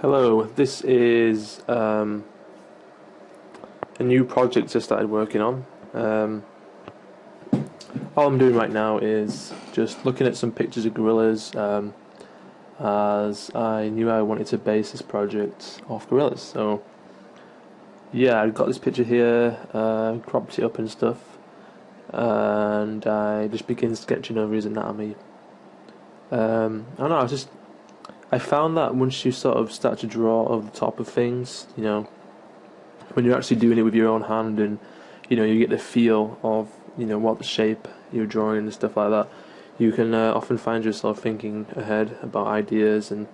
Hello, this is a new project I started working on. All I'm doing right now is just looking at some pictures of gorillas, as I knew I wanted to base this project off gorillas. So yeah, I got this picture here, cropped it up and stuff, and I just began sketching over his anatomy. I don't know, I found that once you sort of start to draw over the top of things, when you're actually doing it with your own hand, and you get the feel of what the shape you're drawing and stuff like that, you can often find yourself thinking ahead about ideas, and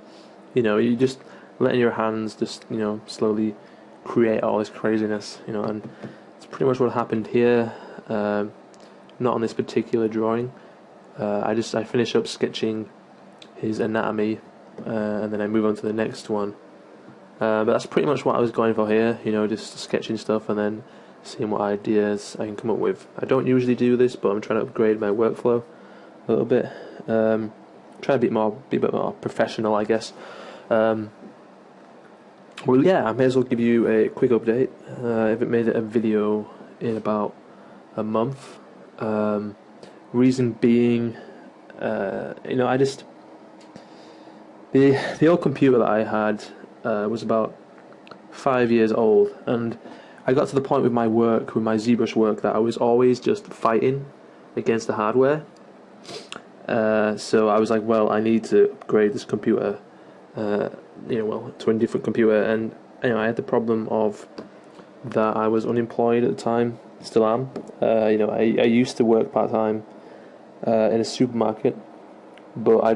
you just letting your hands just slowly create all this craziness, and it's pretty much what happened here. Not on this particular drawing. I finish up sketching his anatomy, and then I move on to the next one. But that's pretty much what I was going for here, just sketching stuff and then seeing what ideas I can come up with. I don't usually do this, but I'm trying to upgrade my workflow a little bit. Trying to be a bit more professional, I guess. Well, yeah, I may as well give you a quick update. I haven't made a video in about a month. Reason being, the old computer that I had was about 5 years old, and I got to the point with my work, with my Zbrush work, that I was always just fighting against the hardware. So I was like, well, I need to upgrade this computer, to a different computer, and I had the problem of that I was unemployed at the time, still am. I used to work part-time in a supermarket, but I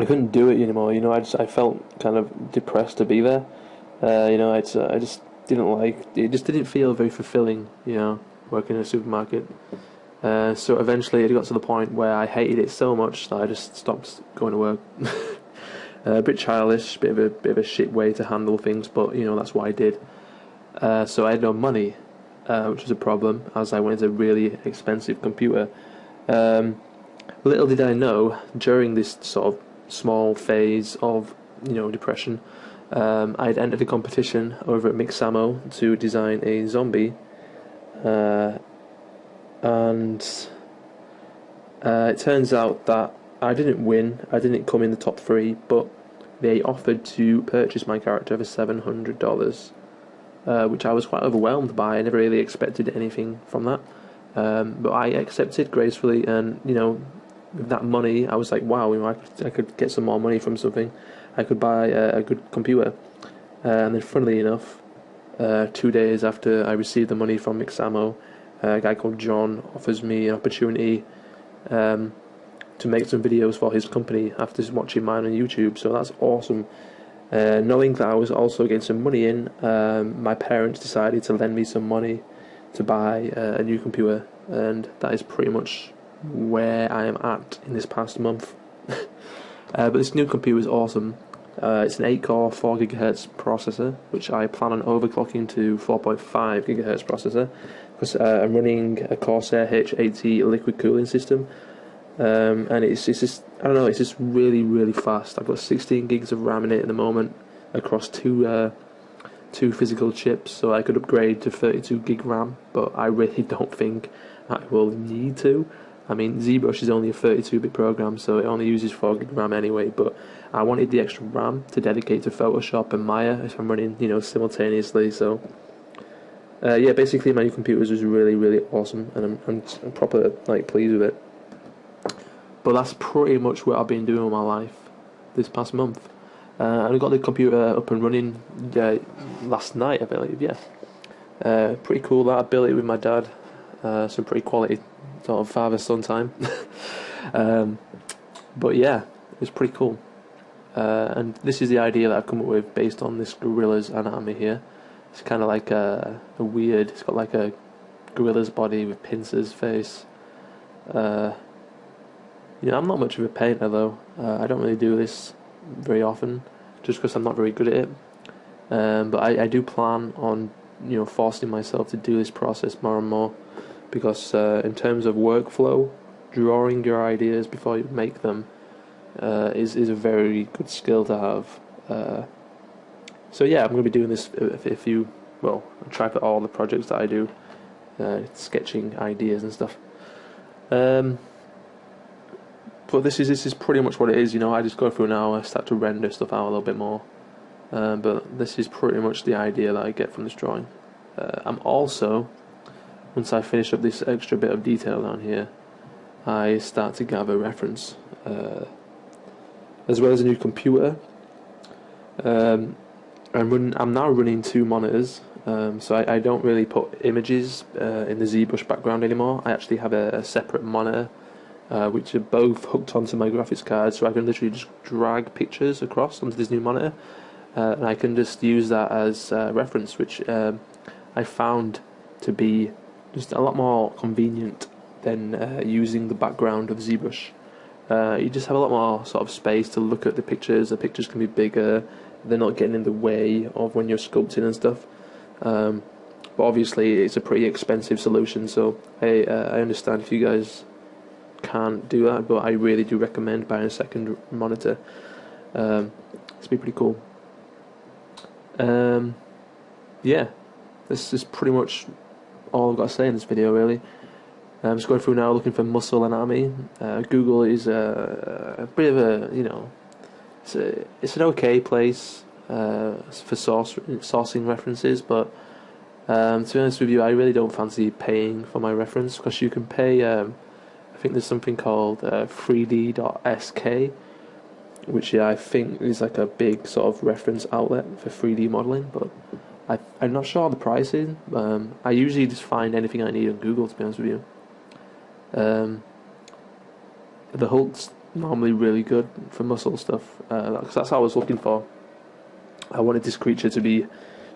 couldn't do it anymore. I felt kind of depressed to be there. I just didn't like it. Just didn't feel very fulfilling. Working in a supermarket. So eventually, it got to the point where I hated it so much that I just stopped going to work. A bit childish, bit of a shit way to handle things, but that's what I did. So I had no money, which was a problem, as I wanted a really expensive computer. Little did I know, during this sort of small phase of depression, I'd entered a competition over at Mixamo to design a zombie, and it turns out that I didn't win. I didn't come in the top 3, but they offered to purchase my character for $700, which I was quite overwhelmed by. I never really expected anything from that, but I accepted gracefully, and with that money, I was like, wow, I could get some more money from something. I could buy a good computer. And then, funnily enough, 2 days after I received the money from Mixamo, a guy called John offers me an opportunity to make some videos for his company after watching mine on YouTube. So that's awesome. Knowing that I was also getting some money in, my parents decided to lend me some money to buy a new computer, and that is pretty much where I am at in this past month. But this new computer is awesome. It's an 8-core 4 GHz processor, which I plan on overclocking to 4.5 GHz processor, because I'm running a Corsair H80 liquid cooling system, and it's just, I don't know, it's just really, really fast. I've got 16 gigs of RAM in it at the moment across two physical chips, so I could upgrade to 32 gig RAM, but I really don't think I will need to. I mean, Zbrush is only a 32-bit program, so it only uses 4 gig RAM anyway, but I wanted the extra RAM to dedicate to Photoshop and Maya if I'm running, simultaneously. So yeah, basically my new computer is really, really awesome, and I'm proper pleased with it. But that's pretty much what I've been doing with my life this past month. And I got the computer up and running last night, I believe. Yeah, pretty cool that. I built it with my dad. Some pretty quality sort of father-son time. But yeah, it was pretty cool. And this is the idea that I've come up with based on this gorilla's anatomy here. It's kind of like a weird, it's got like a gorilla's body with pincers face. I'm not much of a painter though. I don't really do this very often, just because I'm not very good at it. But I do plan on forcing myself to do this process more and more, because in terms of workflow, drawing your ideas before you make them is a very good skill to have. So yeah, I'm going to be doing this I try for all the projects that I do, sketching ideas and stuff. But this is pretty much what it is. I just go through now. I start to render stuff out a little bit more. But this is pretty much the idea that I get from this drawing. I'm also, once I finish up this extra bit of detail down here, I start to gather reference, as well as a new computer. I'm now running 2 monitors, so I don't really put images in the ZBrush background anymore. I actually have a separate monitor, which are both hooked onto my graphics card, so I can literally just drag pictures across onto this new monitor, and I can just use that as reference, which I found to be just a lot more convenient than using the background of Zbrush. You just have a lot more sort of space to look at the pictures. The pictures can be bigger. They're not getting in the way of when you're sculpting and stuff. But obviously, it's a pretty expensive solution. So I understand if you guys can't do that, but I really do recommend buying a second monitor. It's be pretty cool. Yeah, this is pretty much all I've got to say in this video, really. I'm just going through now looking for muscle anatomy. Google is a bit of a, it's an okay place for sourcing references, but to be honest with you, I really don't fancy paying for my reference, because you can pay, I think there's something called 3D.sk, which I think is like a big sort of reference outlet for 3D modeling, but I'm not sure the pricing. I usually just find anything I need on Google, to be honest with you. The Hulk's normally really good for muscle stuff, because that's what I was looking for. I wanted this creature to be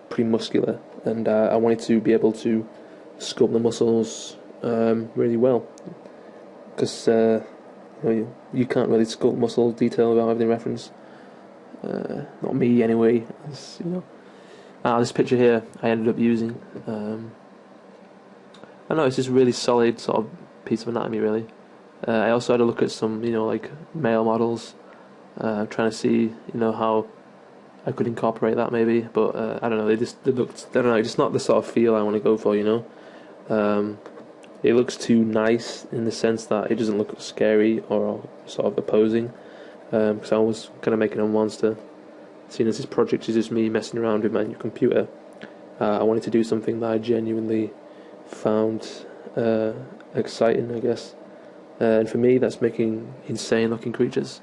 pretty muscular, and I wanted to be able to sculpt the muscles really well, because you can't really sculpt muscle detail without having reference. Not me anyway. This picture here I ended up using. I know it's just really solid sort of piece of anatomy, really. I also had a look at some, like male models, trying to see, how I could incorporate that maybe. But I don't know. They looked. I don't know. It's not the sort of feel I want to go for, It looks too nice in the sense that it doesn't look scary or sort of opposing. Because I was kind of making a monster. Seeing as this project is just me messing around with my new computer, I wanted to do something that I genuinely found exciting, I guess. And for me, that's making insane-looking creatures.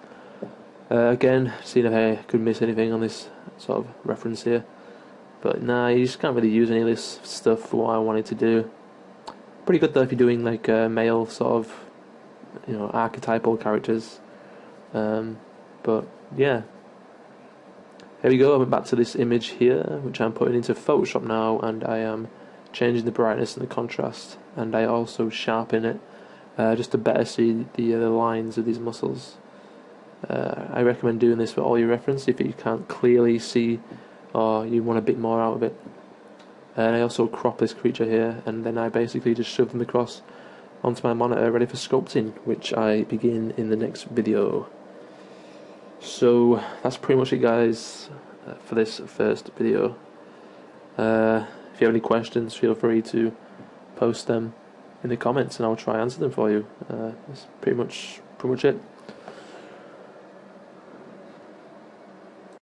Again, seeing if I could miss anything on this sort of reference here. But nah, you just can't really use any of this stuff for what I wanted to do. Pretty good though if you're doing like male sort of, archetypal characters. But yeah. Here we go, I went back to this image here, which I'm putting into Photoshop now, and I am changing the brightness and the contrast, and I also sharpen it, just to better see the lines of these muscles. I recommend doing this for all your reference if you can't clearly see or you want a bit more out of it. And I also crop this creature here, and then I basically just shove them across onto my monitor ready for sculpting, which I begin in the next video. So that's pretty much it, guys, for this first video. If you have any questions, feel free to post them in the comments and I'll try and answer them for you. That's pretty much it.